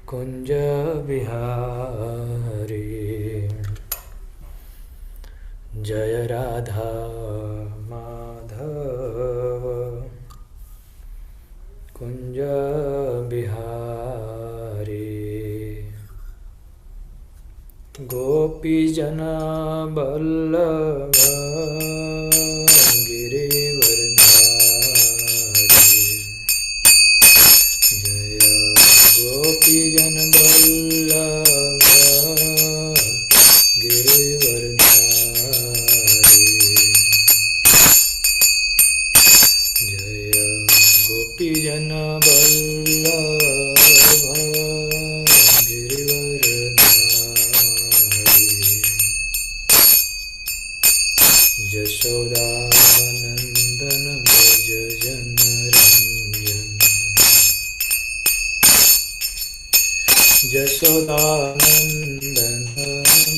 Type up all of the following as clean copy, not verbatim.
कुंज बिहारी। जय राधा माधव कुंज बिहारी। गोपी जना बल्लभ गिरिवरधारी। जय गोपी जन बल्लभ गिरिवरधारी। जय गोपी जन बल्लभ गिरिवरधारी। यशोदानंदन व्रज जनरंजन। यशोदानंदन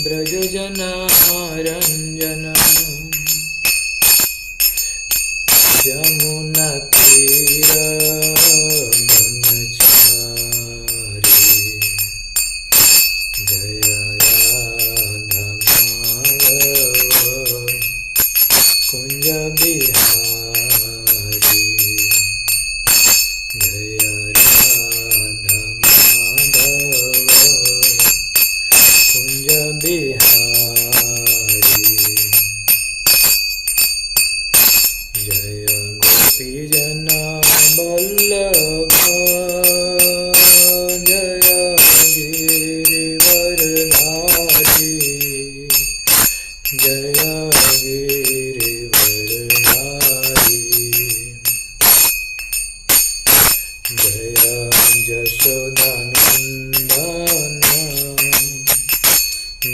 व्रज जनरंजन। यमुना तीर वनचारी। जय राधा माधव कुंज बिहारी। जय राधा माधव कुंज बिहारी। जय गोपी जना बल्लभ जय गिरिवरधारी। जय गिरिवरधारी। जय यशोदानंदन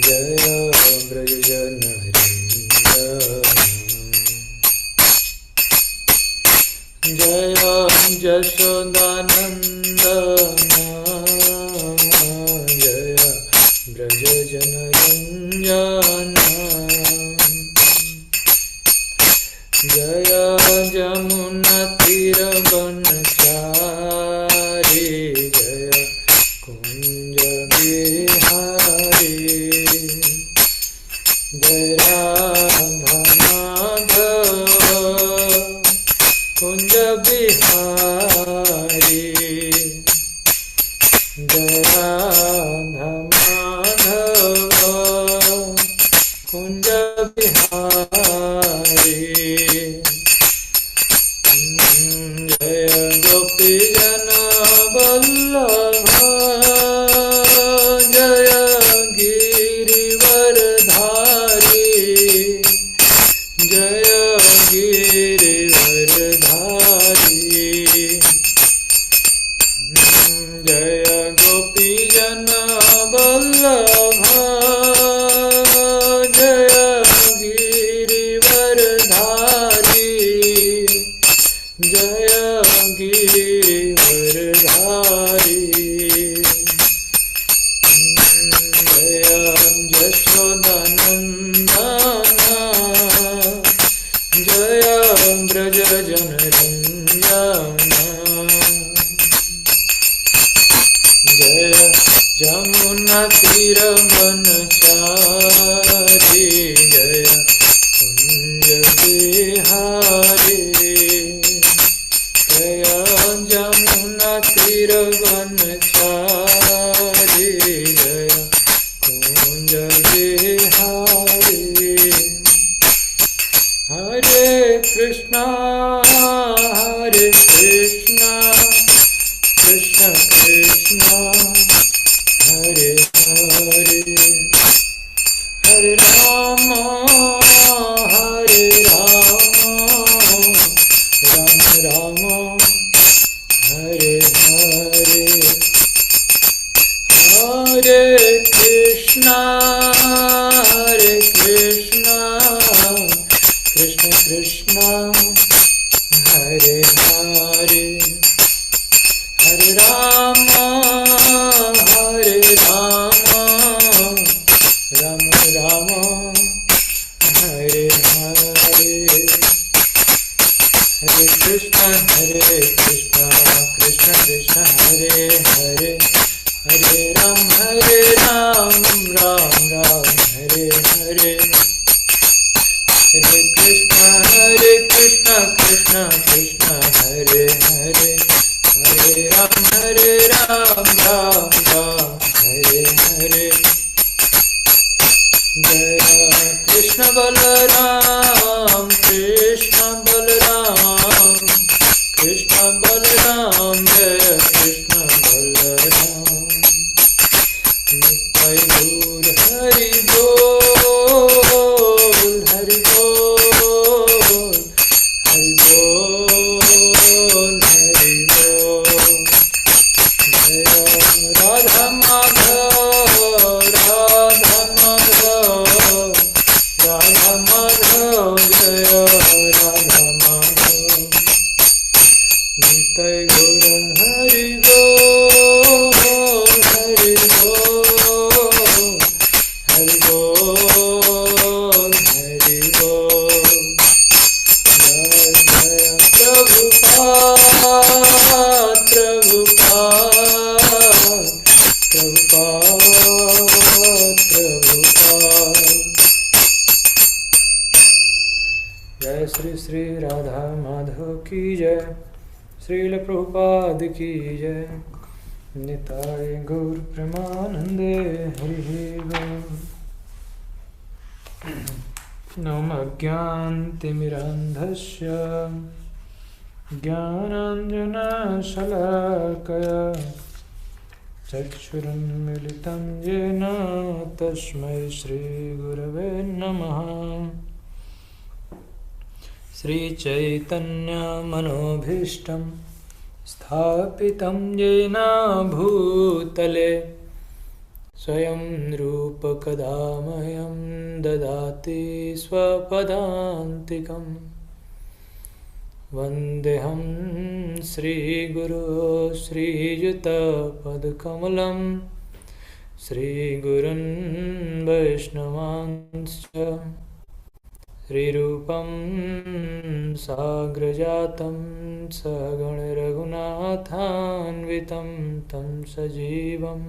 जय व्रज जनरंजन। जय यशोदानंदन जय व्रज जनरंजन। जय जमुना तीर वनचारी। जय कुंज बिहारी। जय राधा माधव कुंज बिहारी। जय राधा माधव कुंज बिहारी। जय गोपी जना बल्लभ जय गिरिवरधारी। जय गिरिवरधारी। जय गोपी जना बल्लभ जय गिरिवरधारी। जय गिरिवरधारी। जय यशोदानंदन जय व्रज जनरंजन। जय जमुना तीर वनचारी। जय कुंज बिहारी। जय जमुना तीर वनचारी। जय कुंज बिहारी। हरे कृष्णा कृष्ण कृष्ण हरे हरे हरे राम राम राम हरे हरे। हरे Krishna Krishna Krishna Hare Hare Hare Ram Ram Ram Hare Hare Hare Krishna Krishna Krishna Hare Hare Hare Ram Ram Ram Hare Hare Hare Krishna Krishna Krishna Hare Hare Hare Ram Ram Ram Hare Hare Jaya Krishna Balaram Krishna Balaram Krishna Balaram Jaya Krishna Balaram Nitai Gaur Hari Bol Hari Bol Hari Bol Hari Bol Jaya Radha Madhav Radha Madhav Radha Madhav Jaya Radha Madhav Nitai Gaur Hari Bol Hari Bol Hari Bol Hari Bol Jai Jai Prabhupada Prabhupada Prabhupada जय श्री श्री राधा माधव की जय श्रील प्रभुपाद की जय निताय गौर प्रेमानंदे हरि बोल नम अज्ञानतिमिरान्धस्य ज्ञानाञ्जनशलाकया चक्षुरुन्मीलितं येन तस्मै श्रीगुरवे नमः श्रीचैतन्यमनोभीष्टं स्थापितं येन भूतले स्वयं रूप कदा मह्यं ददाति स्वपदान्तिकं वन्देऽहं श्रीगुरो श्रीयुतपदकमलं श्रीगुरुन् वैष्णवांश्च श्रीरूपं साग्रजातं सगण रघुनाथान्वितं तं सजीवं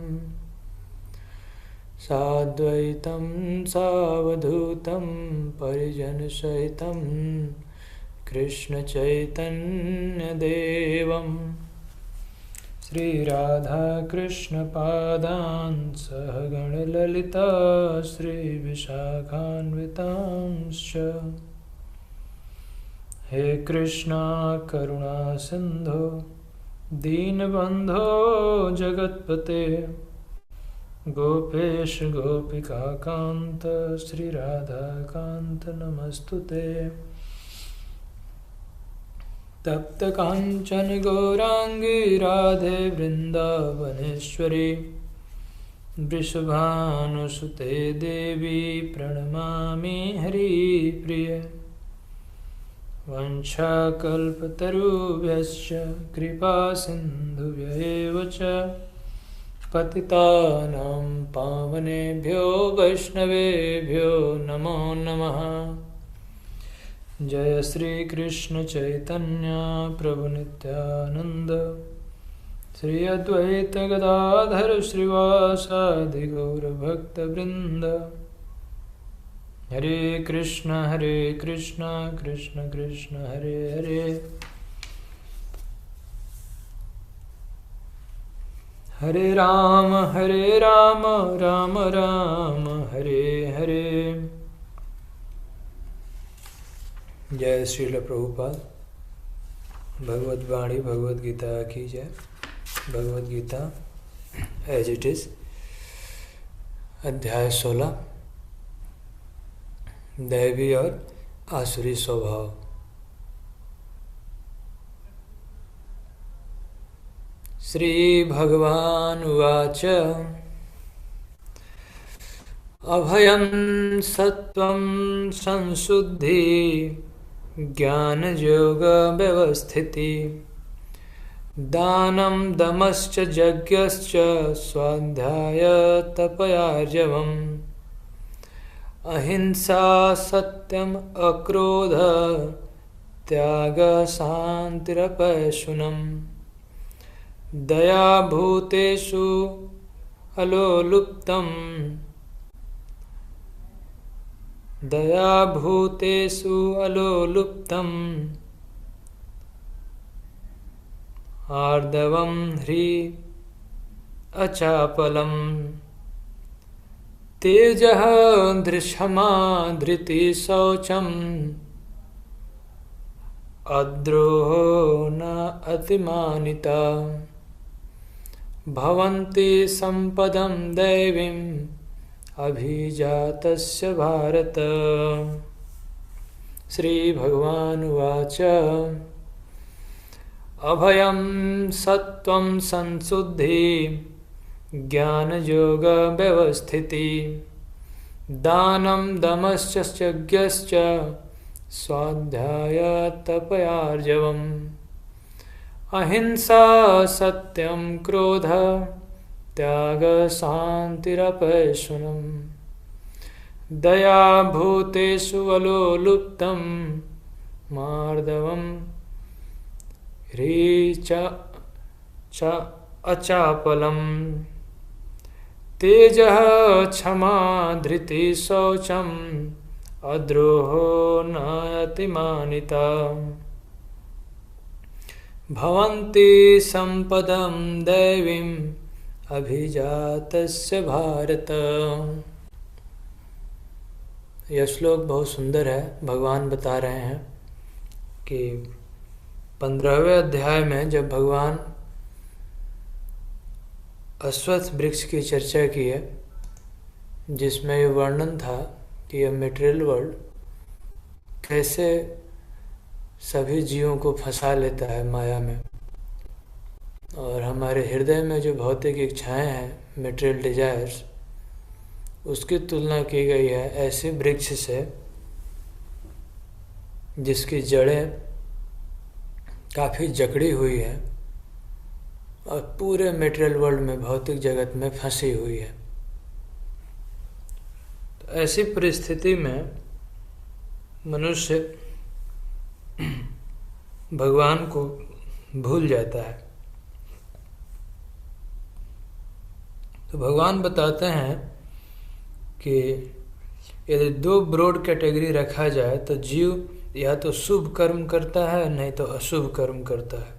साद्वैतं सावधूतं परिजनसहितं कृष्णचैतन्यदेवं श्रीराधाकृष्णपादान् सहगणललिता श्रीविशाखान्वितांश्च हे कृष्णा करुणा सिन्धो दीनबन्धो जगत्पते गोपेश गोपिकान्त श्रीराधाकान्त नमस्तुते तप्त कांचन गौरांगी राधे वृंदावनेश्वरी वृषभानुसुते देवी प्रणमामि हरिप्रिय वंशाकल्पतरुभ्यश्च कृपा सिन्धुभ्यैव च पतितानां पावनेभ्यो वैष्णवेभ्यो नमो नमः जय श्री कृष्ण चैतन्य प्रभु नित्यानंद श्री अद्वैत गदाधर श्रीवासादि गौर भक्त वृंद हरे कृष्ण कृष्ण कृष्ण हरे हरे हरे राम राम राम हरे हरे। जय श्रील प्रभुपाद। भगवद वाणी भगवद गीता की जय। Bhagavad Gita as it is, अध्याय 16, दैवी और आसुरी स्वभाव। श्री भगवान उवाच अभयं सत्वं संशुद्धि ज्ञानयोग व्यवस्थिति दानं दमश्च यज्ञश्च स्वाध्याय तपयार्जवम् अहिंसा सत्यम अक्रोध त्याग शांतिरपैशुनम् दयाभूतेषु अलोलुप्तम् दयाभूतेषु अलोलुप्तम् आर्दवं ह्री अचापलम् तेजः धृक्षमा धृति शौचम् अद्रोहो न अतिमानिता भवन्ति सम्पदं दैवीम् अभिजातस्य भारत। श्री भगवान उवाच अभयं सत्वं संशुद्धि ज्ञानयोग व्यवस्थिति दानं दमश्च यज्ञश्च स्वाध्याय तपयार्जवम् अहिंसा सत्यं क्रोध त्याग शान्तिरपैशुनम् दया भूतेषु अलोलुप्तं मार्दवम् ह्रीच च अचापलम् तेजः क्षमा धृति शौचम् अद्रोहो न अतिमानिता भवन्ति सम्पदं दैवीम् अभिजातस्य भारत। यह श्लोक बहुत सुंदर है। भगवान बता रहे हैं कि 15वें अध्याय में जब भगवान अश्वत्थ वृक्ष की चर्चा की है, जिसमें ये वर्णन था कि यह मटेरियल वर्ल्ड कैसे सभी जीवों को फंसा लेता है माया में, और हमारे हृदय में जो भौतिक इच्छाएं हैं, मटेरियल डिजायर्स, उसकी तुलना की गई है ऐसे वृक्ष से जिसकी जड़ें काफ़ी जकड़ी हुई है और पूरे मटेरियल वर्ल्ड में, भौतिक जगत में फंसी हुई है। तो ऐसी परिस्थिति में मनुष्य भगवान को भूल जाता है। तो भगवान बताते हैं कि यदि दो ब्रॉड कैटेगरी रखा जाए तो जीव या तो शुभ कर्म करता है, नहीं तो अशुभ कर्म करता है।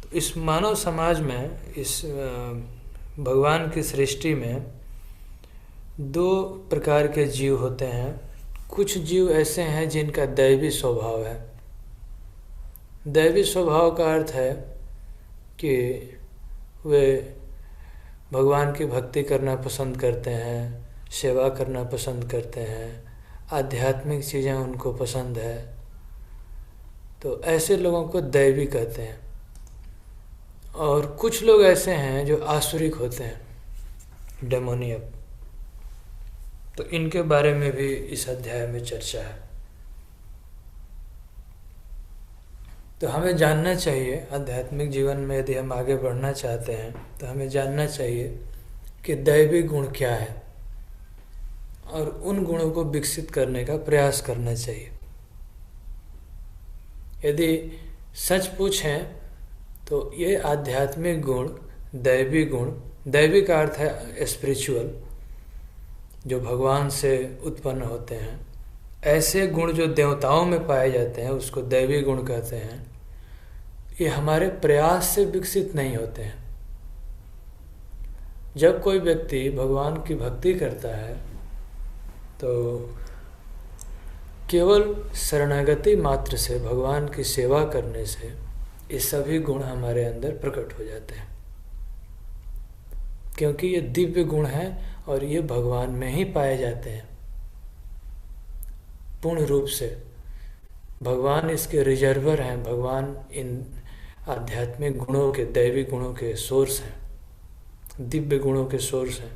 तो इस मानव समाज में, इस भगवान की सृष्टि में दो प्रकार के जीव होते हैं। कुछ जीव ऐसे हैं जिनका दैवी स्वभाव है। दैवी स्वभाव का अर्थ है कि वे भगवान की भक्ति करना पसंद करते हैं, सेवा करना पसंद करते हैं, आध्यात्मिक चीज़ें उनको पसंद है। तो ऐसे लोगों को दैवी कहते हैं। और कुछ लोग ऐसे हैं जो आसुरिक होते हैं, डेमोनियक। तो इनके बारे में भी इस अध्याय में चर्चा है। तो हमें जानना चाहिए, आध्यात्मिक जीवन में यदि हम आगे बढ़ना चाहते हैं तो हमें जानना चाहिए कि दैवी गुण क्या है और उन गुणों को विकसित करने का प्रयास करना चाहिए। यदि सच पूछें तो ये आध्यात्मिक गुण, दैवी गुण, दैवी का अर्थ है स्पिरिचुअल, जो भगवान से उत्पन्न होते हैं, ऐसे गुण जो देवताओं में पाए जाते हैं उसको दैवी गुण कहते हैं। ये हमारे प्रयास से विकसित नहीं होते हैं। जब कोई व्यक्ति भगवान की भक्ति करता है तो केवल शरणागति मात्र से, भगवान की सेवा करने से ये सभी गुण हमारे अंदर प्रकट हो जाते हैं, क्योंकि ये दिव्य गुण हैं और ये भगवान में ही पाए जाते हैं पूर्ण रूप से। भगवान इसके रिजर्वर हैं। भगवान इन आध्यात्मिक गुणों के, दैवी गुणों के सोर्स हैं, दिव्य गुणों के सोर्स हैं।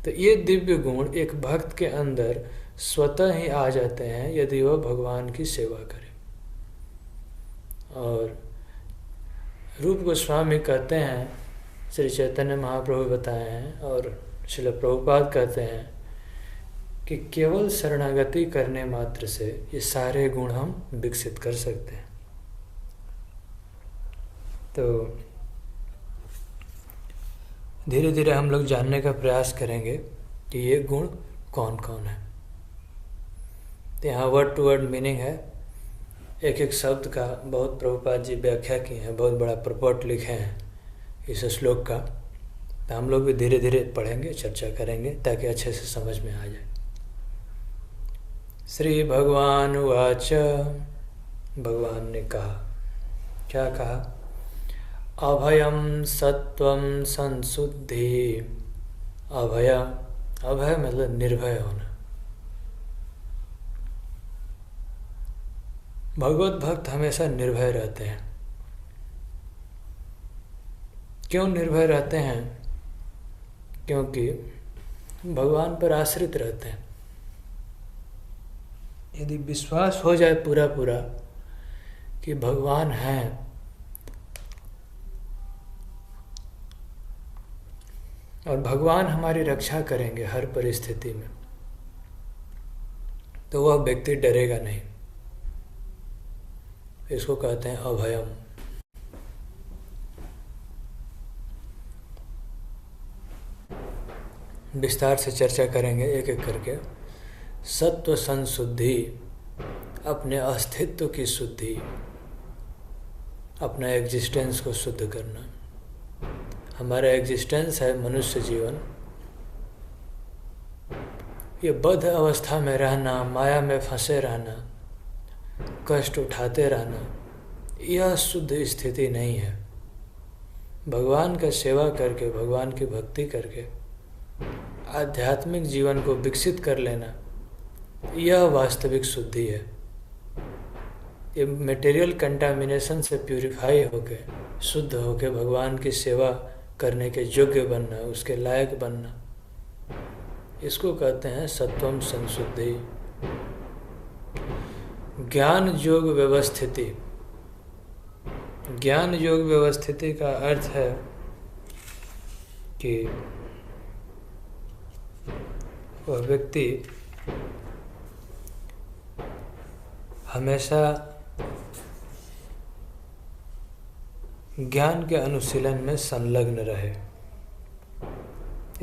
तो ये दिव्य गुण एक भक्त के अंदर स्वतः ही आ जाते हैं यदि वह भगवान की सेवा करे। और रूप गोस्वामी कहते हैं, श्री चैतन्य महाप्रभु बताए हैं और श्रील प्रभुपाद कहते हैं कि केवल शरणागति करने मात्र से ये सारे गुण हम विकसित कर सकते हैं। तो धीरे धीरे हम लोग जानने का प्रयास करेंगे कि ये गुण कौन कौन है। तो यहाँ वर्ड टू वर्ड मीनिंग है, एक एक शब्द का बहुत प्रभुपाद जी व्याख्या की हैं, बहुत बड़ा प्रपट लिखे हैं इस श्लोक का। तो हम लोग भी धीरे धीरे पढ़ेंगे, चर्चा करेंगे ताकि अच्छे से समझ में आ जाए। श्री भगवान उवाच, भगवान ने कहा, क्या कहा? अभयम सत्वम संशुद्धि। अभय, अभय मतलब निर्भय होना। भगवत भक्त हमेशा निर्भय रहते हैं। क्यों निर्भय रहते हैं? क्योंकि भगवान पर आश्रित रहते हैं। यदि विश्वास हो जाए पूरा पूरा कि भगवान हैं, और भगवान हमारी रक्षा करेंगे हर परिस्थिति में, तो वह व्यक्ति डरेगा नहीं। इसको कहते हैं अभयम। विस्तार से चर्चा करेंगे एक एक करके। सत्व संशुद्धि, अपने अस्तित्व की शुद्धि, अपना एग्जिस्टेंस को शुद्ध करना। हमारा एग्जिस्टेंस है मनुष्य जीवन, ये बद्ध अवस्था में रहना, माया में फंसे रहना, कष्ट उठाते रहना, यह शुद्ध स्थिति नहीं है। भगवान का सेवा करके, भगवान की भक्ति करके आध्यात्मिक जीवन को विकसित कर लेना, यह वास्तविक शुद्धि है। ये मटेरियल कंटामिनेशन से प्यूरिफाई होके, शुद्ध होके भगवान की सेवा करने के योग्य बनना, उसके लायक बनना, इसको कहते हैं सत्वम संशुद्धि। ज्ञान योग व्यवस्थिति। ज्ञान योग व्यवस्थिति का अर्थ है कि वह व्यक्ति हमेशा ज्ञान के अनुशीलन में संलग्न रहे।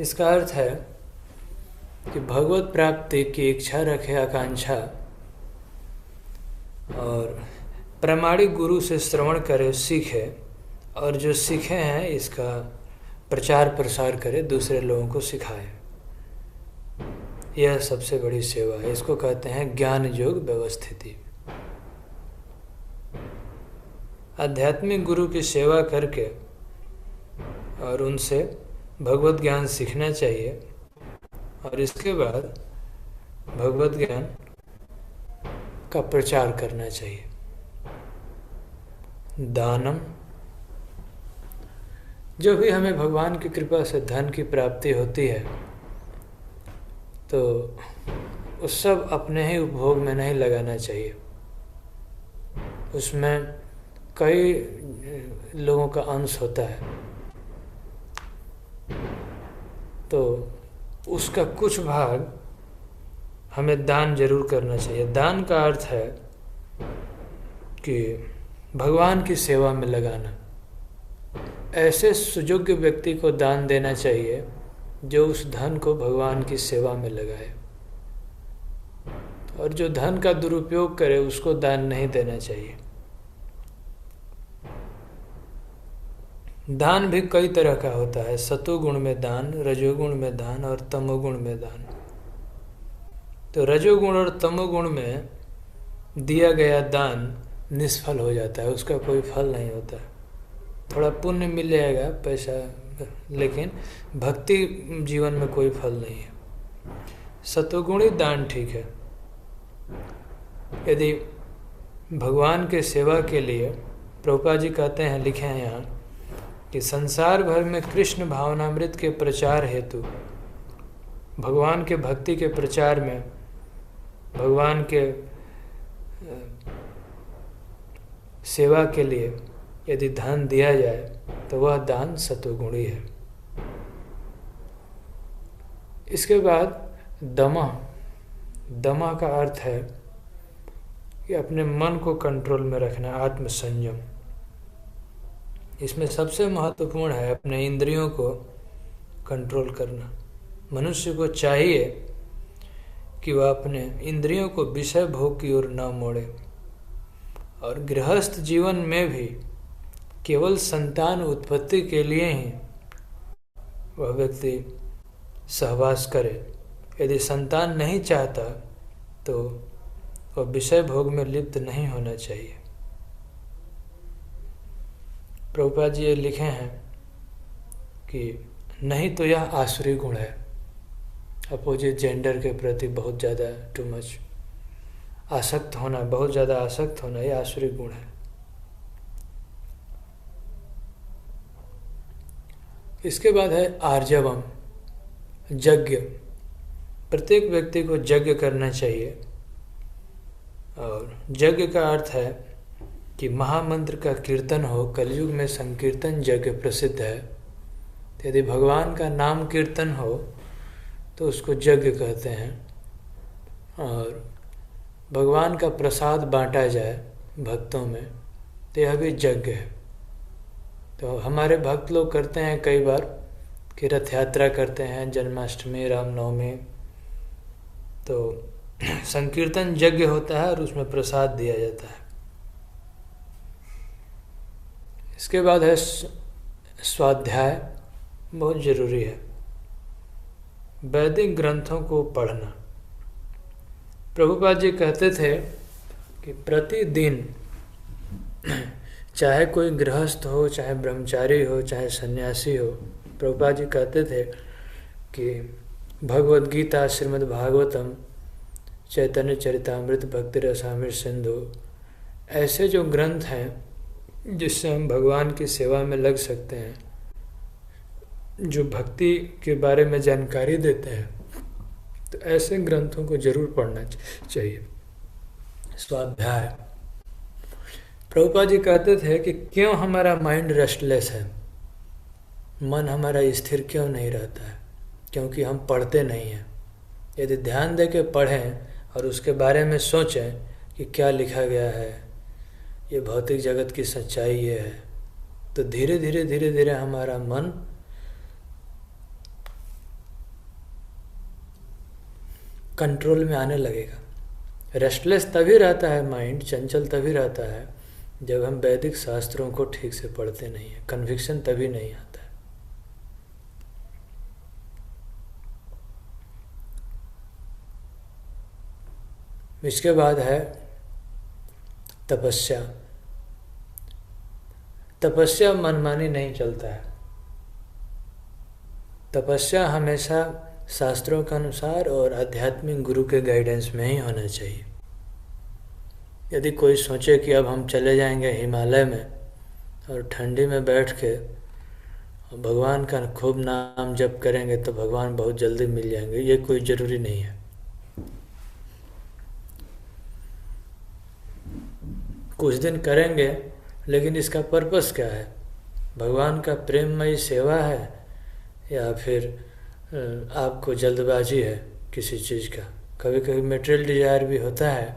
इसका अर्थ है कि भगवत प्राप्ति की इच्छा रखे, आकांक्षा, और प्रामाणिक गुरु से श्रवण करे, सीखे, और जो सीखे हैं इसका प्रचार प्रसार करे, दूसरे लोगों को सिखाए। यह सबसे बड़ी सेवा है। इसको कहते हैं ज्ञान योग व्यवस्थिति। आध्यात्मिक गुरु की सेवा करके और उनसे भगवत ज्ञान सीखना चाहिए, और इसके बाद भगवत ज्ञान का प्रचार करना चाहिए। दानम, जो भी हमें भगवान की कृपा से धन की प्राप्ति होती है, तो उस सब अपने ही उपभोग में नहीं लगाना चाहिए। उसमें कई लोगों का अंश होता है, तो उसका कुछ भाग हमें दान जरूर करना चाहिए। दान का अर्थ है कि भगवान की सेवा में लगाना। ऐसे सुयोग्य व्यक्ति को दान देना चाहिए जो उस धन को भगवान की सेवा में लगाए, और जो धन का दुरुपयोग करे उसको दान नहीं देना चाहिए। दान भी कई तरह का होता है। सतोगुण में दान, रजोगुण में दान और तमोगुण में दान। तो रजोगुण और तमोगुण में दिया गया दान निष्फल हो जाता है, उसका कोई फल नहीं होता है। थोड़ा पुण्य मिल जाएगा, पैसा, लेकिन भक्ति जीवन में कोई फल नहीं है। सतोगुणी दान ठीक है। यदि भगवान के सेवा के लिए, प्रभुपाद जी कहते हैं, लिखे हैं यहाँ कि संसार भर में कृष्ण भावनामृत के प्रचार हेतु, भगवान के भक्ति के प्रचार में, भगवान के सेवा के लिए यदि धन दिया जाए तो वह दान सत्वगुणी है। इसके बाद दमा। दमा का अर्थ है कि अपने मन को कंट्रोल में रखना, आत्मसंयम। इसमें सबसे महत्वपूर्ण है अपने इंद्रियों को कंट्रोल करना। मनुष्य को चाहिए कि वह अपने इंद्रियों को विषय भोग की ओर न मोड़े, और गृहस्थ जीवन में भी केवल संतान उत्पत्ति के लिए ही वह व्यक्ति सहवास करे। यदि संतान नहीं चाहता तो वह विषय भोग में लिप्त नहीं होना चाहिए। प्रभुपाद जी ये लिखे हैं कि नहीं तो यह आसुरी गुण है। अपोजिट जेंडर के प्रति बहुत ज़्यादा टू मच आसक्त होना, बहुत ज़्यादा आसक्त होना, यह आसुरी गुण है। इसके बाद है आर्जवम, यज्ञ। प्रत्येक व्यक्ति को यज्ञ करना चाहिए, और यज्ञ का अर्थ है कि महामंत्र का कीर्तन हो। कलयुग में संकीर्तन यज्ञ प्रसिद्ध है। तो यदि भगवान का नाम कीर्तन हो तो उसको यज्ञ कहते हैं, और भगवान का प्रसाद बांटा जाए भक्तों में तो यह भी यज्ञ है। तो हमारे भक्त लोग करते हैं कई बार कि रथ यात्रा करते हैं, जन्माष्टमी, रामनवमी, तो संकीर्तन यज्ञ होता है और उसमें प्रसाद दिया जाता है। इसके बाद है स्वाध्याय, बहुत जरूरी है। वैदिक ग्रंथों को पढ़ना। प्रभुपाद जी कहते थे कि प्रतिदिन, चाहे कोई गृहस्थ हो, चाहे ब्रह्मचारी हो, चाहे सन्यासी हो, प्रभुपाद जी कहते थे कि भगवद गीता, श्रीमद् भागवतम, चैतन्य चरितामृत, भक्ति रसामृत सिंधु, ऐसे जो ग्रंथ हैं जिससे हम भगवान की सेवा में लग सकते हैं, जो भक्ति के बारे में जानकारी देते हैं, तो ऐसे ग्रंथों को जरूर पढ़ना चाहिए। स्वाध्याय। प्रभुपाद जी कहते थे कि क्यों हमारा माइंड रेस्टलेस है, मन हमारा स्थिर क्यों नहीं रहता है? क्योंकि हम पढ़ते नहीं हैं। यदि ध्यान दे के पढ़ें और उसके बारे में सोचें कि क्या लिखा गया है, ये भौतिक जगत की सच्चाई ये है, तो धीरे धीरे धीरे धीरे हमारा मन कंट्रोल में आने लगेगा। रेस्टलेस तभी रहता है माइंड, चंचल तभी रहता है जब हम वैदिक शास्त्रों को ठीक से पढ़ते नहीं हैं। कन्विक्शन तभी नहीं आता है। इसके बाद है तपस्या। तपस्या मनमानी नहीं चलता है। तपस्या हमेशा शास्त्रों के अनुसार और आध्यात्मिक गुरु के गाइडेंस में ही होना चाहिए। यदि कोई सोचे कि अब हम चले जाएंगे हिमालय में और ठंडी में बैठ के भगवान का खूब नाम जप करेंगे तो भगवान बहुत जल्दी मिल जाएंगे, ये कोई ज़रूरी नहीं है। कुछ दिन करेंगे, लेकिन इसका पर्पस क्या है? भगवान का प्रेममयी सेवा है या फिर आपको जल्दबाजी है किसी चीज़ का? कभी कभी मटेरियल डिजायर भी होता है,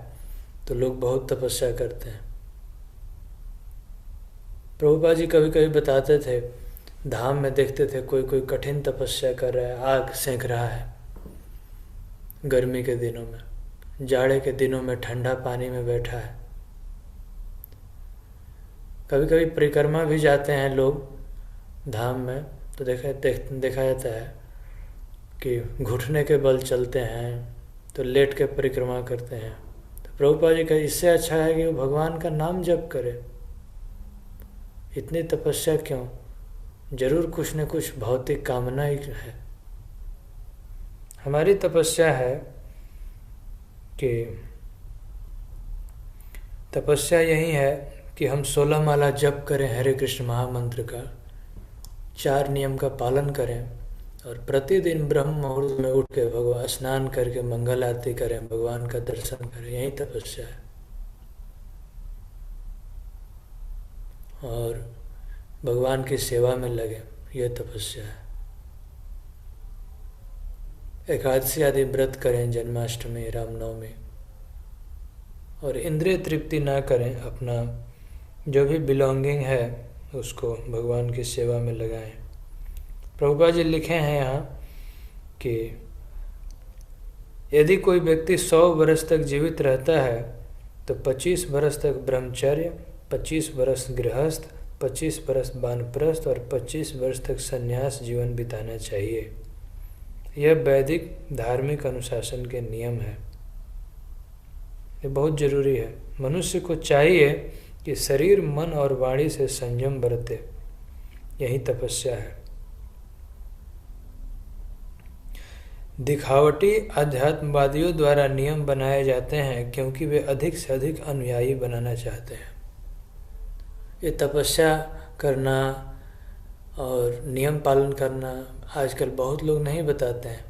तो लोग बहुत तपस्या करते हैं। प्रभुपाद जी कभी कभी बताते थे, धाम में देखते थे कोई कोई कठिन तपस्या कर रहा है, आग सेंक रहा है गर्मी के दिनों में, जाड़े के दिनों में ठंडा पानी में बैठा है। कभी कभी परिक्रमा भी जाते हैं लोग धाम में, तो देखा जाता है कि घुटने के बल चलते हैं, तो लेट के परिक्रमा करते हैं। तो प्रभुपाद जी का इससे अच्छा है कि वो भगवान का नाम जप करे। इतनी तपस्या क्यों? जरूर कुछ न कुछ भौतिक कामना ही है। हमारी तपस्या है कि तपस्या यही है कि हम 16 माला जप करें हरे कृष्ण महामंत्र का, 4 नियम का पालन करें, और प्रतिदिन ब्रह्म मुहूर्त में उठ के भगवान स्नान करके मंगल आरती करें, भगवान का दर्शन करें। यही तपस्या है। और भगवान की सेवा में लगे, यह तपस्या है। एकादशी आदि व्रत करें, जन्माष्टमी, रामनवमी, और इंद्रिय तृप्ति ना करें। अपना जो भी बिलोंगिंग है उसको भगवान की सेवा में लगाएं। प्रभुपाद जी लिखे हैं यहाँ कि यदि कोई व्यक्ति 100 वर्ष तक जीवित रहता है तो 25 वर्ष तक ब्रह्मचर्य, 25 वर्ष गृहस्थ, 25 वर्ष वानप्रस्थ और 25 वर्ष तक संन्यास जीवन बिताना चाहिए। यह वैदिक धार्मिक अनुशासन के नियम है। ये बहुत जरूरी है। मनुष्य को चाहिए कि शरीर, मन और वाणी से संयम बरते। यही तपस्या है। दिखावटी अध्यात्मवादियों द्वारा नियम बनाए जाते हैं क्योंकि वे अधिक से अधिक अनुयायी बनाना चाहते हैं। ये तपस्या करना और नियम पालन करना आजकल बहुत लोग नहीं बताते हैं।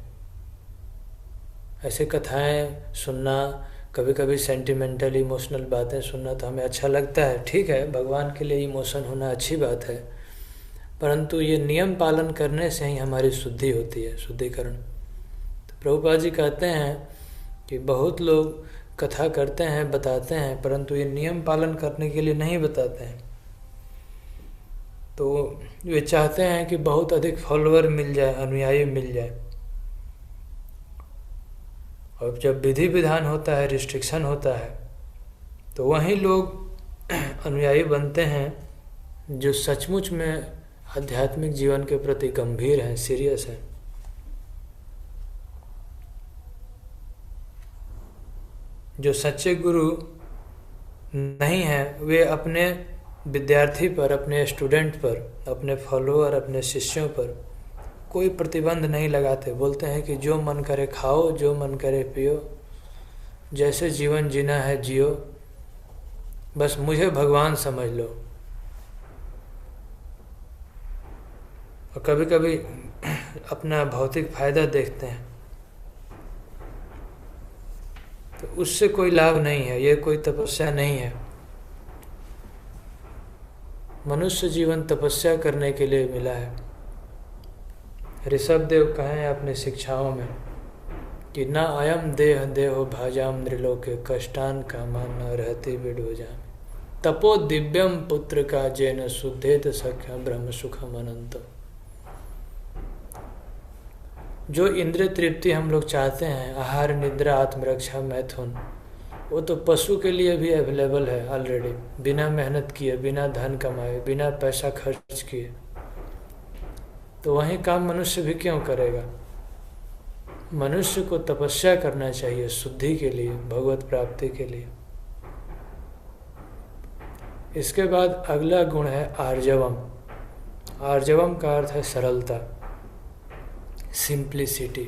ऐसे कथाएं सुनना, कभी कभी सेंटिमेंटल इमोशनल बातें सुनना तो हमें अच्छा लगता है। ठीक है, भगवान के लिए इमोशन होना अच्छी बात है, परंतु ये नियम पालन करने से ही हमारी शुद्धि होती है, शुद्धिकरण। प्रभुपाद जी कहते हैं कि बहुत लोग कथा करते हैं, बताते हैं, परंतु ये नियम पालन करने के लिए नहीं बताते हैं। तो वे चाहते हैं कि बहुत अधिक फॉलोअर मिल जाए, अनुयायी मिल जाए। और जब विधि विधान होता है, रिस्ट्रिक्शन होता है, तो वहीं लोग अनुयायी बनते हैं जो सचमुच में आध्यात्मिक जीवन के प्रति गंभीर हैं, सीरियस हैं। जो सच्चे गुरु नहीं हैं, वे अपने विद्यार्थी पर, अपने स्टूडेंट पर, अपने फॉलोअर, अपने शिष्यों पर कोई प्रतिबंध नहीं लगाते। बोलते हैं कि जो मन करे खाओ, जो मन करे पियो, जैसे जीवन जीना है जियो, बस मुझे भगवान समझ लो। और कभी कभी अपना भौतिक फायदा देखते हैं, तो उससे कोई लाभ नहीं है। ये कोई तपस्या नहीं है। मनुष्य जीवन तपस्या करने के लिए मिला है। ऋषभ देव कहें अपनी शिक्षाओं में कि न अयम देह देहो भाजाम नृलोके कष्टान कामान न रहती विडोजाम तपो दिव्यम पुत्र का जैन शुद्धेत सख्य ब्रह्म सुखम अनंतम। जो इंद्रिय तृप्ति हम लोग चाहते हैं, आहार, निद्रा, आत्मरक्षा, मैथुन, वो तो पशु के लिए भी अवेलेबल है ऑलरेडी, बिना मेहनत किए, बिना धन कमाए, बिना पैसा खर्च किए। तो वही काम मनुष्य भी क्यों करेगा? मनुष्य को तपस्या करना चाहिए शुद्धि के लिए, भगवत प्राप्ति के लिए। इसके बाद अगला गुण है आर्जवम। आर्जवम का अर्थ है सरलता, सिंप्लिसिटी।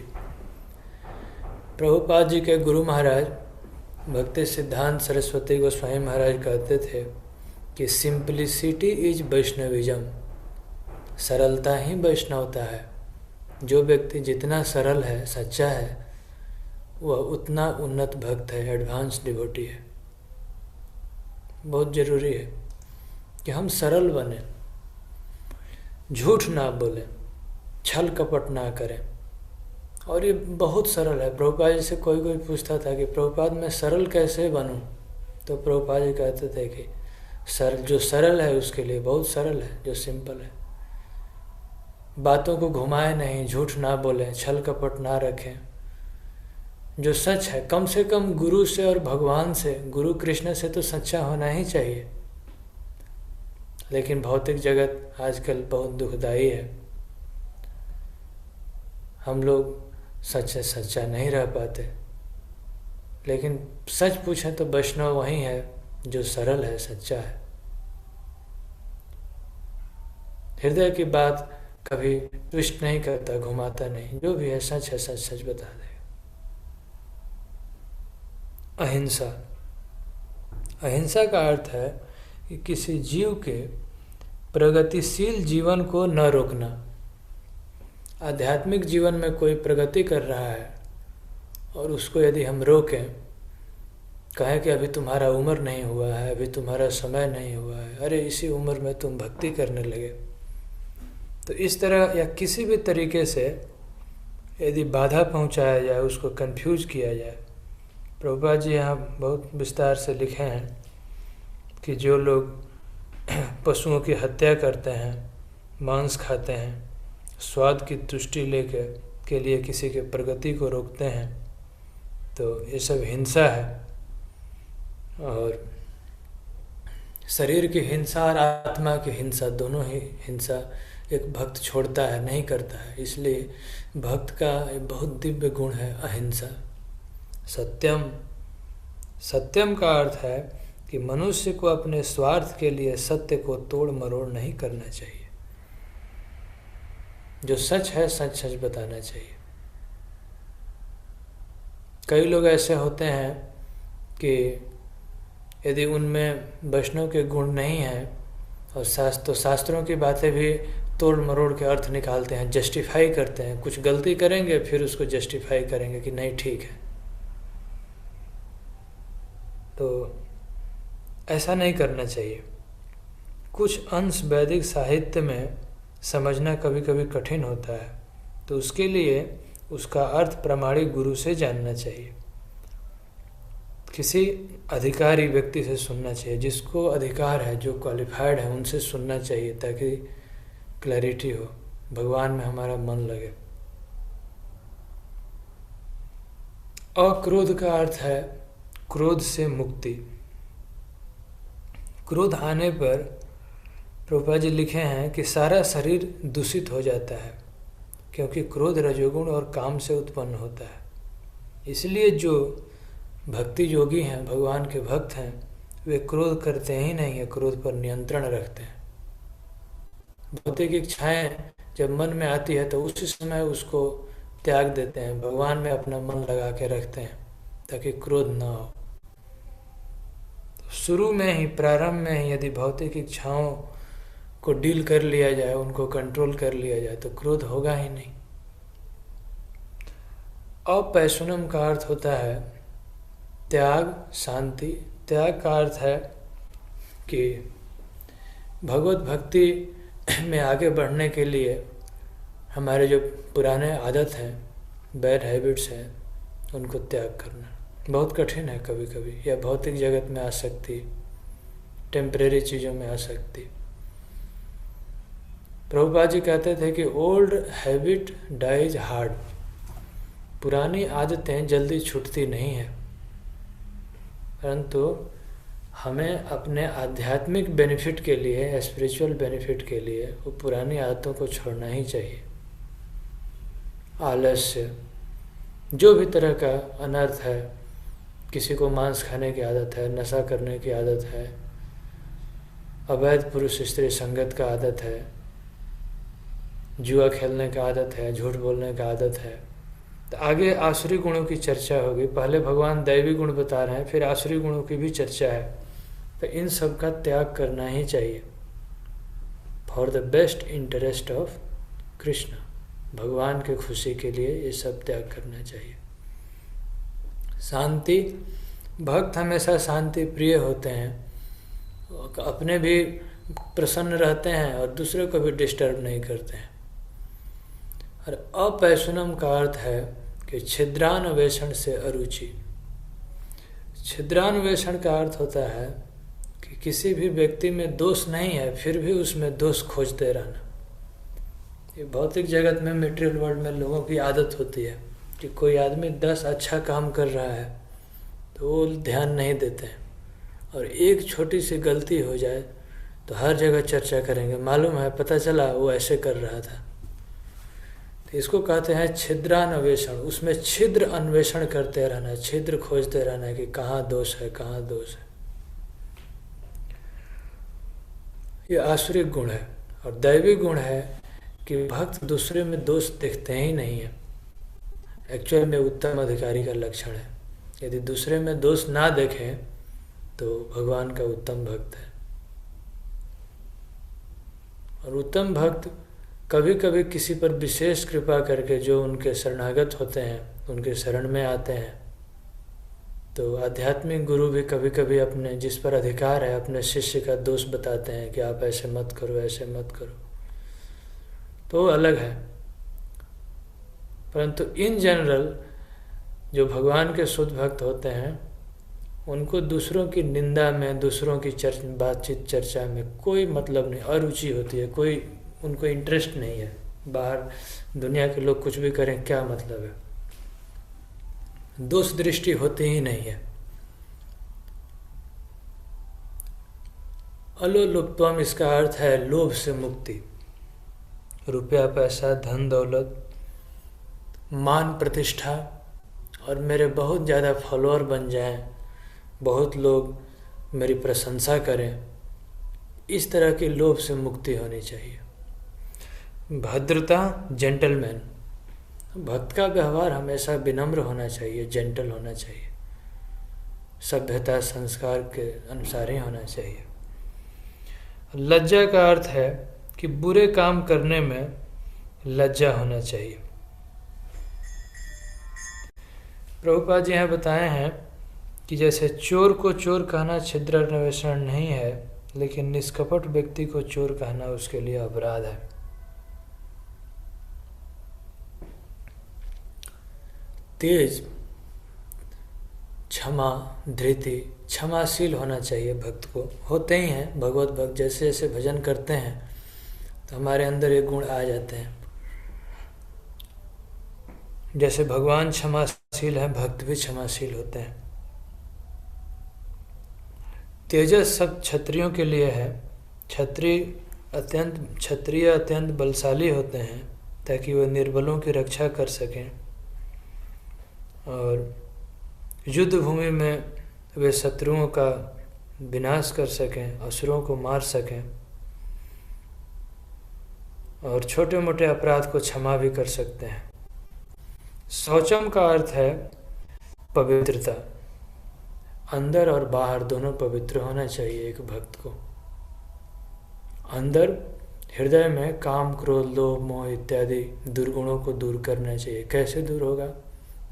प्रभुपाद जी के गुरु महाराज भक्ति सिद्धांत सरस्वती गोस्वामी महाराज कहते थे कि सिंप्लिसिटी इज वैष्णविज्म। सरलता ही वैष्णवता है। जो व्यक्ति जितना सरल है, सच्चा है, वह उतना उन्नत भक्त है, एडवांस डिवोटी है। बहुत जरूरी है कि हम सरल बने, झूठ ना बोलें, छल कपट ना करें। और ये बहुत सरल है। प्रभुपाद जी से कोई पूछता था कि प्रभुपाद मैं सरल कैसे बनूं? तो प्रभुपाद जी कहते थे कि जो सरल है उसके लिए बहुत सरल है, जो सिंपल है। बातों को घुमाए नहीं, झूठ ना बोलें, छल कपट ना रखें। जो सच है, कम से कम गुरु से और भगवान से, गुरु कृष्ण से तो सच्चा होना ही चाहिए। लेकिन भौतिक जगत आजकल बहुत दुखदाई है। हम लोग सच से सच्चा नहीं रह पाते। लेकिन सच पूछें तो वैष्णव वही है जो सरल है, सच्चा है। हृदय की बात कभी ट्विस्ट नहीं करता, घुमाता नहीं। जो भी है सच है, सच सच बता देगा। अहिंसा। अहिंसा का अर्थ है कि किसी जीव के प्रगतिशील जीवन को न रोकना। आध्यात्मिक जीवन में कोई प्रगति कर रहा है और उसको यदि हम रोकें, कहें कि अभी तुम्हारा उम्र नहीं हुआ है, अभी तुम्हारा समय नहीं हुआ है, अरे इसी उम्र में तुम भक्ति करने लगे, तो इस तरह या किसी भी तरीके से यदि बाधा पहुंचाया जाए, उसको कंफ्यूज किया जाए। प्रभुपाद जी यहाँ बहुत विस्तार से लिखे हैं कि जो लोग पशुओं की हत्या करते हैं, मांस खाते हैं, स्वाद की तुष्टि लेकर के लिए किसी के प्रगति को रोकते हैं, तो ये सब हिंसा है। और शरीर की हिंसा और आत्मा की हिंसा, दोनों ही हिंसा एक भक्त छोड़ता है, नहीं करता है। इसलिए भक्त का एक बहुत दिव्य गुण है अहिंसा। सत्यम, सत्यम का अर्थ है कि मनुष्य को अपने स्वार्थ के लिए सत्य को तोड़ मरोड़ नहीं करना चाहिए। जो सच है सच सच बताना चाहिए। कई लोग ऐसे होते हैं कि यदि उनमें वैष्णव के गुण नहीं हैं और शास्त्रों की बातें भी तोड़ मरोड़ के अर्थ निकालते हैं, जस्टिफाई करते हैं। कुछ गलती करेंगे फिर उसको जस्टिफाई करेंगे कि नहीं ठीक है। तो ऐसा नहीं करना चाहिए। कुछ अंश वैदिक साहित्य में समझना कभी कभी कठिन होता है, तो उसके लिए उसका अर्थ प्रामाणिक गुरु से जानना चाहिए। किसी अधिकारी व्यक्ति से सुनना चाहिए, जिसको अधिकार है, जो क्वालिफाइड है, उनसे सुनना चाहिए ताकि क्लैरिटी हो, भगवान में हमारा मन लगे। अक्रोध का अर्थ है क्रोध से मुक्ति। क्रोध आने पर प्रभुपाद जी लिखे हैं कि सारा शरीर दूषित हो जाता है, क्योंकि क्रोध रजोगुण और काम से उत्पन्न होता है। इसलिए जो भक्ति योगी हैं, भगवान के भक्त हैं, वे क्रोध करते ही नहीं है, क्रोध पर नियंत्रण रखते हैं। भौतिक इच्छाएं जब मन में आती है तो उसी समय उसको त्याग देते हैं, भगवान में अपना मन लगा के रखते हैं ताकि क्रोध न हो। तो शुरू में ही, प्रारंभ में ही यदि भौतिक इच्छाओं को डील कर लिया जाए, उनको कंट्रोल कर लिया जाए, तो क्रोध होगा ही नहीं। अपैशुनम का अर्थ होता है त्याग, शांति। त्याग का अर्थ है कि भगवत भक्ति में आगे बढ़ने के लिए हमारे जो पुराने आदत हैं, बैड हैबिट्स हैं, उनको त्याग करना बहुत कठिन है कभी कभी, या भौतिक जगत में आ सकती, टेम्परेरी चीज़ों में आ सकती। प्रभुपाद जी कहते थे कि ओल्ड हैबिट डाइज हार्ड। पुरानी आदतें जल्दी छूटती नहीं हैं, परंतु हमें अपने आध्यात्मिक बेनिफिट के लिए, स्पिरिचुअल बेनिफिट के लिए वो पुरानी आदतों को छोड़ना ही चाहिए। आलस्य, जो भी तरह का अनर्थ है, किसी को मांस खाने की आदत है, नशा करने की आदत है, अवैध पुरुष स्त्री संगत का आदत है, जुआ खेलने का आदत है, झूठ बोलने का आदत है। तो आगे आसुरी गुणों की चर्चा होगी। पहले भगवान दैवी गुण बता रहे हैं, फिर आसुरी गुणों की भी चर्चा है। तो इन सब का त्याग करना ही चाहिए for the best interest of Krishna. भगवान के खुशी के लिए ये सब त्याग करना चाहिए। शांति, भक्त हमेशा शांति प्रिय होते हैं, अपने भी प्रसन्न रहते हैं और दूसरे को भी डिस्टर्ब नहीं करते हैं। और अपैशुनम का अर्थ है कि छिद्रान्वेषण से अरुचि। छिद्रान्वेषण का अर्थ होता है कि किसी भी व्यक्ति में दोष नहीं है, फिर भी उसमें दोष खोजते रहना। ये भौतिक जगत में, मटेरियल वर्ल्ड में लोगों की आदत होती है कि कोई आदमी 10 अच्छा काम कर रहा है तो वो ध्यान नहीं देते हैं, और एक छोटी सी गलती हो जाए तो हर जगह चर्चा करेंगे, मालूम है, पता चला वो ऐसे कर रहा था। तो इसको कहते हैं छिद्रान्वेषण। उसमें छिद्र अन्वेषण करते रहना, छिद्र खोजते रहना कि कहाँ दोष है, कहाँ दोष है। ये आसुरी गुण है। और दैवी गुण है कि भक्त दूसरे में दोष देखते ही नहीं है। एक्चुअल में उत्तम अधिकारी का लक्षण है। यदि दूसरे में दोष ना देखें तो भगवान का उत्तम भक्त है। और उत्तम भक्त कभी कभी किसी पर विशेष कृपा करके, जो उनके शरणागत होते हैं, उनके शरण में आते हैं, तो आध्यात्मिक गुरु भी कभी कभी अपने, जिस पर अधिकार है, अपने शिष्य का दोष बताते हैं कि आप ऐसे मत करो, ऐसे मत करो, तो अलग है। परंतु इन जनरल जो भगवान के शुद्ध भक्त होते हैं उनको दूसरों की निंदा में, दूसरों की बातचीत चर्चा में कोई मतलब नहीं, अरुचि होती है, कोई उनको इंटरेस्ट नहीं है। बाहर दुनिया के लोग कुछ भी करें क्या मतलब है, दोष दृष्टि होती ही नहीं है। अलोलुप्त्वम, इसका अर्थ है लोभ से मुक्ति। रुपया पैसा, धन दौलत, मान प्रतिष्ठा, और मेरे बहुत ज़्यादा फॉलोअर बन जाएं, बहुत लोग मेरी प्रशंसा करें, इस तरह के लोभ से मुक्ति होनी चाहिए। भद्रता, जेंटलमैन, भक्त का व्यवहार हमेशा विनम्र होना चाहिए, जेंटल होना चाहिए, सभ्यता संस्कार के अनुसार ही होना चाहिए। लज्जा का अर्थ है कि बुरे काम करने में लज्जा होना चाहिए। प्रभुपाद जी यहाँ बताए हैं कि जैसे चोर को चोर कहना छिद्रान्वेषण नहीं है, लेकिन निष्कपट व्यक्ति को चोर कहना उसके लिए अपराध है। तेज, क्षमा, धृति, क्षमाशील होना चाहिए भक्त को। होते ही हैं भगवत भक्त, जैसे जैसे भजन करते हैं तो हमारे अंदर ये गुण आ जाते हैं। जैसे भगवान क्षमाशील हैं, भक्त भी क्षमाशील होते हैं। तेजस सब क्षत्रियों के लिए है। क्षत्रिय अत्यंत बलशाली होते हैं ताकि वो निर्बलों की रक्षा कर सकें, और युद्ध भूमि में वे शत्रुओं का विनाश कर सकें, असुरों को मार सकें, और छोटे मोटे अपराध को क्षमा भी कर सकते हैं। शौचम का अर्थ है पवित्रता। अंदर और बाहर दोनों पवित्र होना चाहिए एक भक्त को। अंदर हृदय में काम, क्रोध, लोभ, मोह इत्यादि दुर्गुणों को दूर करना चाहिए। कैसे दूर होगा?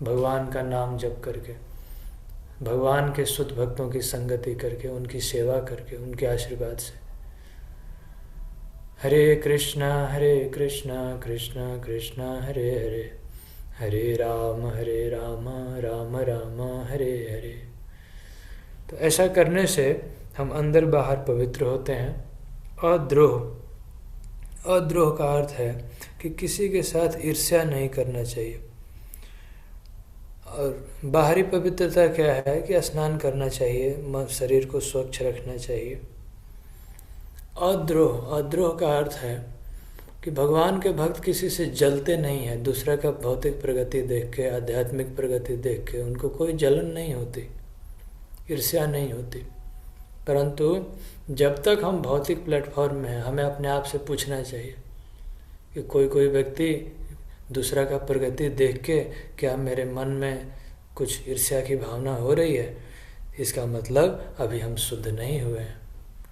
भगवान का नाम जप करके, भगवान के शुद्ध भक्तों की संगति करके, उनकी सेवा करके, उनके आशीर्वाद से। हरे कृष्णा कृष्णा कृष्णा हरे हरे, हरे राम राम राम हरे हरे। तो ऐसा करने से हम अंदर बाहर पवित्र होते हैं। अद्रोह का अर्थ है कि किसी के साथ ईर्ष्या नहीं करना चाहिए। और बाहरी पवित्रता क्या है कि स्नान करना चाहिए, शरीर को स्वच्छ रखना चाहिए। अद्रोह का अर्थ है कि भगवान के भक्त किसी से जलते नहीं हैं। दूसरा का भौतिक प्रगति देख के, आध्यात्मिक प्रगति देख के उनको कोई जलन नहीं होती, ईर्ष्या नहीं होती। परंतु जब तक हम भौतिक प्लेटफॉर्म में हैं, हमें अपने आप से पूछना चाहिए कि कोई व्यक्ति दूसरा का प्रगति देख के क्या मेरे मन में कुछ ईर्ष्या की भावना हो रही है? इसका मतलब अभी हम शुद्ध नहीं हुए हैं।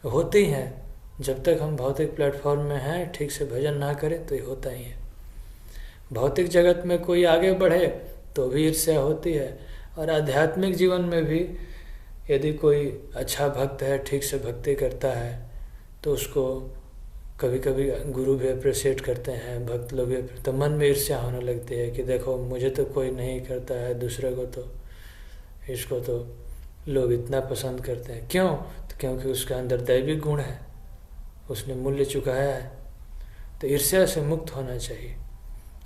होती हैं, जब तक हम भौतिक प्लेटफॉर्म में हैं, ठीक से भजन ना करें तो ये होता ही है। भौतिक जगत में कोई आगे बढ़े तो भी ईर्ष्या होती है, और आध्यात्मिक जीवन में भी यदि कोई अच्छा भक्त है, ठीक से भक्ति करता है, तो उसको कभी कभी गुरु भी अप्रिशिएट करते हैं, भक्त लोग भी, तो मन में ईर्ष्या होने लगती है कि देखो मुझे तो कोई नहीं करता है, दूसरे को तो, इसको तो लोग इतना पसंद करते हैं। क्यों? तो क्योंकि उसके अंदर दैविक गुण है, उसने मूल्य चुकाया है। तो ईर्ष्या से मुक्त होना चाहिए।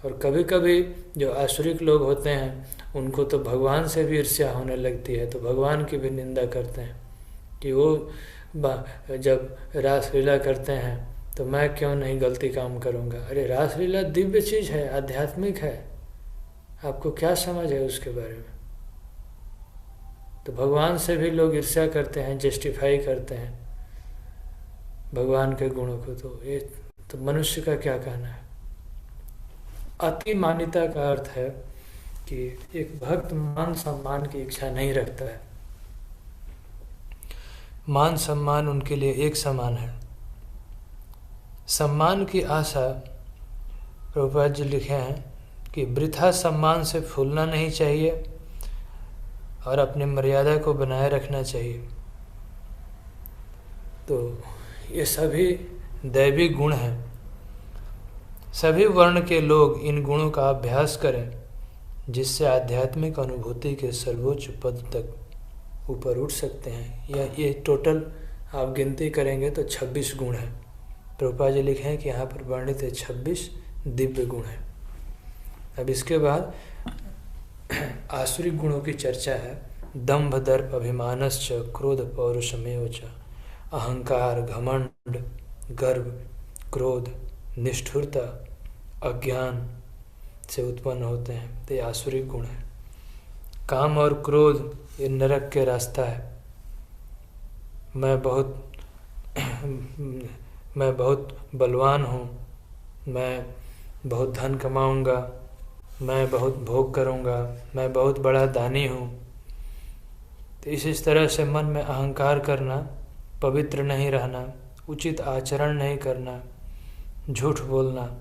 और कभी कभी जो आसुरिक लोग होते हैं उनको तो भगवान से भी ईर्ष्या होने लगती है, तो भगवान की भी निंदा करते हैं कि वो जब रासलीला करते हैं तो मैं क्यों नहीं गलती काम करूँगा। अरे रासलीला दिव्य चीज़ है, आध्यात्मिक है, आपको क्या समझ है उसके बारे में? तो भगवान से भी लोग ईर्ष्या करते हैं, जस्टिफाई करते हैं भगवान के गुणों को। तो ये तो मनुष्य का क्या कहना है। अति मान्यता का अर्थ है कि एक भक्त मान सम्मान की इच्छा नहीं रखता है। मान सम्मान उनके लिए एक समान है। सम्मान की आशा, प्रभुपाद जी लिखे हैं कि वृथा सम्मान से फूलना नहीं चाहिए और अपनी मर्यादा को बनाए रखना चाहिए। तो ये सभी दैवी गुण हैं। सभी वर्ण के लोग इन गुणों का अभ्यास करें, जिससे आध्यात्मिक अनुभूति के सर्वोच्च पद तक ऊपर उठ सकते हैं। या ये टोटल आप गिनती करेंगे तो 26 गुण हैं। प्रभुपाद जी लिखे हैं कि यहाँ पर वर्णित है 26 दिव्य गुण हैं। अब इसके बाद आसुरिक गुणों की चर्चा है। दंभ दर्प अभिमानश्च क्रोध पौरुषमेव च। अहंकार, घमंड, गर्व, क्रोध, निष्ठुरता, अज्ञान से उत्पन्न होते हैं, तो ये आसुरिक गुण है। काम और क्रोध ये नरक के रास्ता है। मैं बहुत बलवान हूँ, मैं बहुत धन कमाऊँगा, मैं बहुत भोग करूँगा, मैं बहुत बड़ा दानी हूँ। तो इस तरह से मन में अहंकार करना, पवित्र नहीं रहना, उचित आचरण नहीं करना, झूठ बोलना,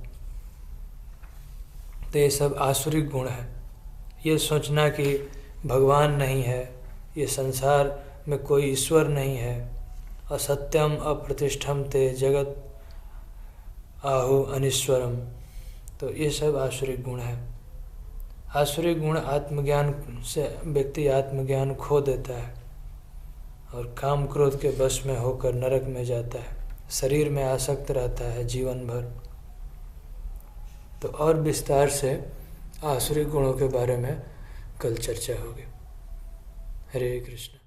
तो ये सब आसुरिक गुण है। ये सोचना कि भगवान नहीं है, ये संसार में कोई ईश्वर नहीं है, असत्यम अप्रतिष्ठम ते जगत आहु अनीश्वरम, तो ये सब आसुरिक गुण है। आसुरिक गुण आत्मज्ञान से व्यक्ति आत्मज्ञान खो देता है और काम क्रोध के वश में होकर नरक में जाता है, शरीर में आसक्त रहता है जीवन भर। तो और विस्तार से आसुरिक गुणों के बारे में कल चर्चा होगी। हरे कृष्ण।